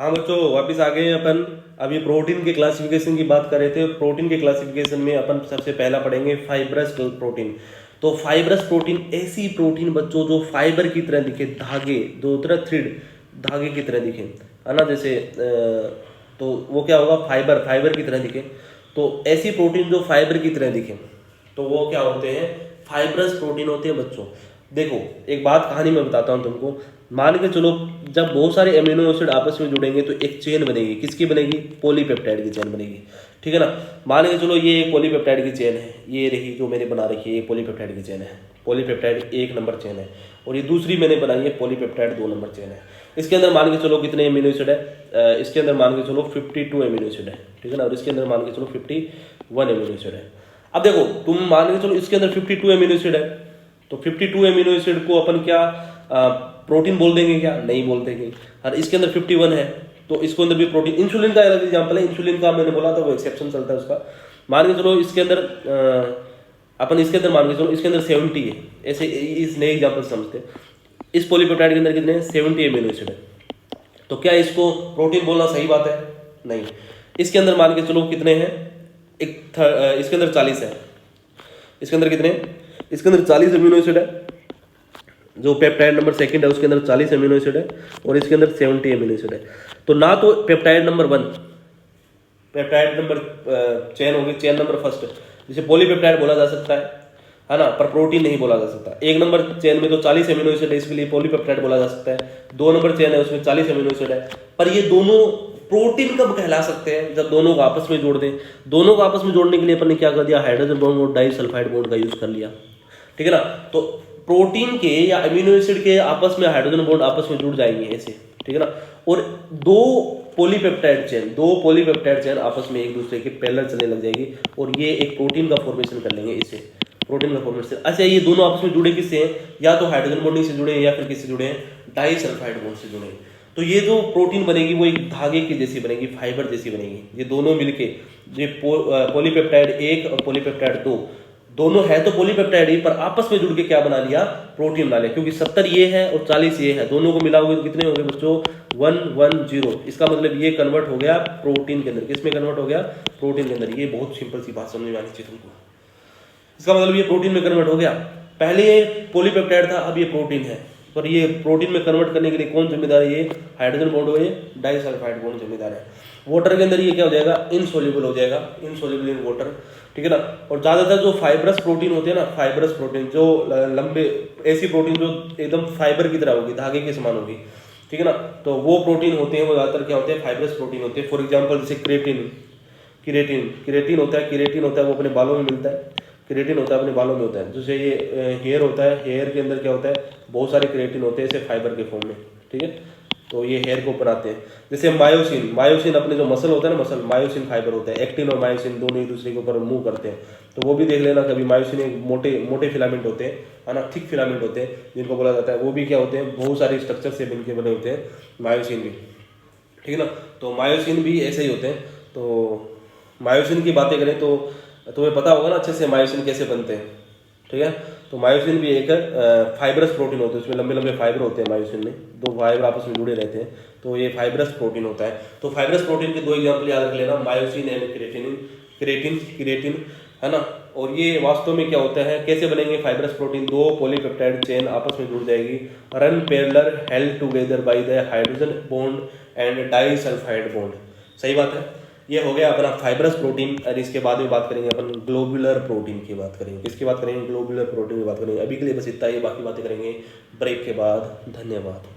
हाँ बच्चों, वापस आ गए हैं अपन। अब ये प्रोटीन के क्लासिफिकेशन की बात कर रहे थे। प्रोटीन के क्लासिफिकेशन में अपन सबसे पहला पढ़ेंगे फाइब्रस प्रोटीन। तो फाइब्रस प्रोटीन ऐसी प्रोटीन बच्चों जो फाइबर की तरह दिखे, धागे दो तरह थ्रेड धागे की तरह दिखे, है ना। जैसे तो वो क्या होगा, फाइबर की तरह दिखे। तो ऐसी प्रोटीन जो फाइबर की तरह दिखे तो वो क्या होते हैं, फाइब्रस प्रोटीन होते हैं बच्चों। देखो एक बात कहानी में बताता हूँ तुमको। मान के चलो, जब बहुत सारे अमीनो एसिड आपस में जुड़ेंगे तो एक चेन बनेगी। किसकी बनेगी? पॉलीपेप्टाइड की चेन बनेगी, ठीक है ना। मान के चलो ये एक पॉलीपेप्टाइड की चेन है, ये रही जो मैंने बना रखी है, ये पॉलीपेप्टाइड की चेन है। पॉलीपेप्टाइड 1 नंबर चेन है, और ये दूसरी मैंने बनाई है पॉलीपेप्टाइड 2 नंबर चेन है। इसके अंदर मान के चलो कितने अमीनो एसिड है, इसके अंदर मान के चलो 52 अमीनो एसिड है, ठीक है ना। और इसके अंदर मान के चलो 51 अमीनो एसिड है। अब देखो तुम मान के चलो इसके अंदर 52 अमीनो एसिड है, तो 52 अमीनो एसिड को अपन क्या प्रोटीन बोल देंगे? क्या नहीं बोल देंगे। और इसके अंदर 51 है तो इसको अंदर भी प्रोटीन। इंसुलिन का अलग एग्जांपल है, इंसुलिन का मैंने बोला था वो एक्सेप्शन चलता है उसका। मान के चलो इसके अंदर अपन इसके अंदर मान के चलो इसके अंदर 70 है, ऐसे इस नए एग्जाम्पल समझते हैं। इस पॉलीपेप्टाइड के अंदर कितने हैं? 70 अमीनो एसिड है। तो क्या इसको प्रोटीन बोलना सही बात है? नहीं। इसके अंदर मान के चलो कितने हैं, इसके अंदर 40 है। इसके अंदर कितने? इसके अंदर 40 अमीनो एसिड है। जो पेप्टाइड नंबर 2 है उसके अंदर 40 अमीनो एसिड है, और इसके अंदर 70 अमीनो एसिड है। तो ना तो peptide number 1, peptide number chain होगी, चेन नंबर 1 जिसे पॉलीपेप्टाइड बोला जा सकता है ना, पर प्रोटीन नहीं बोला जा सकता। 1 नंबर चेन में तो 40 अमीनो एसिड है, इसके लिए पॉलीपेप्टाइड बोला जा सकता है। 2 नंबर चेन है उसमें 40 अमीनो एसिड है, पर ये दोनों प्रोटीन कब कहला सकते हैं? जब दोनों को आपस में जोड़ दें। दोनों को आपस में जोड़ने के लिए अपन ने क्या कर दिया, हाइड्रोजन बॉन्ड और डाइसल्फाइड बॉन्ड का यूज कर लिया, ठीक है ना। तो प्रोटीन के या अमीनो एसिड के आपस में हाइड्रोजन बॉन्ड आपस में जुड़ जाएंगे ऐसे, ठीक है ना। और दो पॉलीपेप्टाइड चेन आपस में एक दूसरे के पैरेलल चलने लग जाएगी, और ये एक प्रोटीन का फॉर्मेशन कर लेंगे इससे, प्रोटीन का फॉर्मेशन। अच्छा, ये दोनों आपस में जुड़े किससे हैं? या तो हाइड्रोजन बॉन्डिंग से जुड़े हैं, या फिर किससे जुड़े हैं? डाइसल्फाइड बॉन्ड से जुड़े हैं। तो ये जो प्रोटीन बनेगी वो एक धागे की जैसी बनेगी, फाइबर जैसी बनेगी। ये दोनों मिलके, ये पॉलीपेप्टाइड 1 और पॉलीपेप्टाइड 2 दोनों है तो पॉलीपेप्टाइड ही, पर आपस में जुड़ के क्या बना लिया? प्रोटीन बना लिया। क्योंकि 70 ये है और 40 ये है, दोनों को मिलाओगे तो कितने हो गए बच्चों? 110। इसका मतलब ये कन्वर्ट हो गया प्रोटीन के अंदर। किस में कन्वर्ट हो गया? प्रोटीन के अंदर। ये बहुत सिंपल सी बात समझ में आनी चाहिए तुमको। इसका मतलब ये प्रोटीन में कन्वर्ट हो गया। पहले ये पॉलीपेप्टाइड था, अब ये प्रोटीन है। पर ये प्रोटीन में कन्वर्ट करने के लिए कौन जिम्मेदार है? ये हाइड्रोजन बॉन्ड और ये डाइसल्फाइड बॉन्ड जिम्मेदार है। वाटर के अंदर ये क्या हो जाएगा? इनसोल्यूबल हो जाएगा, इनसोल्यूबल इन वाटर, ठीक है ना। और ज्यादातर जो फाइब्रस प्रोटीन होते हैं ना, फाइब्रस प्रोटीन जो लंबे, ऐसी प्रोटीन जो एकदम फाइबर की तरह होगी, धागे के समान होगी, ठीक है ना, तो वो प्रोटीन होते हैं, वो ज्यादातर क्या होते हैं? फाइब्रस प्रोटीन होते हैं। फॉर एग्जाम्पल जैसे किरेटिन होता है, वो अपने बालों में मिलता है। क्रिएटिन होता है अपने बालों में होता है। जैसे ये हेयर होता है, हेयर के अंदर क्या होता है? बहुत सारे क्रिएटिन होते हैं ऐसे फाइबर के फॉर्म में, ठीक है। तो ये हेयर को बनाते हैं। जैसे मायोसिन अपने जो मसल होता है ना, मसल मायोसिन फाइबर होता है। एक्टिन और मायोसिन दोनों एक दूसरे के ऊपर मूव करते हैं, तो वो भी देख लेना कभी। मायोसिन एक मोटे फिलामेंट होते हैं, है ना, थिक फिलामेंट होते हैं जिनको बोला जाता है। वो भी क्या होते हैं? बहुत सारे स्ट्रक्चर से मिलकर बने होते हैं मायोसिन भी, ठीक है ना। तो मायोसिन भी ऐसे ही होते हैं। तो मायोसिन की बातें करें तो तुम्हें पता होगा ना अच्छे से मायोसिन कैसे बनते हैं, ठीक है। तो मायोसिन भी एक फाइब्रस प्रोटीन होते हैं, उसमें लंबे लंबे फाइबर होते हैं मायोसिन में, 2 फाइबर आपस में जुड़े रहते हैं, तो ये फाइब्रस प्रोटीन होता है। तो फाइब्रस प्रोटीन के 2 एग्जाम्पल याद रख लेना, मायोसिन एंड क्रिएटिन, है ना। और ये वास्तव में क्या होता है, कैसे बनेंगे फाइब्रस प्रोटीन? 2 पॉलीपेप्टाइड चेन आपस में जुड़ जाएगी, run parallel, held together by the hydrogen bond and disulphide bond. सही बात है। ये हो गया अपना फाइब्रस प्रोटीन। और इसके बाद में बात करेंगे अपन ग्लोबुलर प्रोटीन की बात करेंगे। किसकी बात करेंगे? ग्लोबुलर प्रोटीन की बात करेंगे। अभी के लिए बस इतना ही, बाकी बातें करेंगे ब्रेक के बाद। धन्यवाद।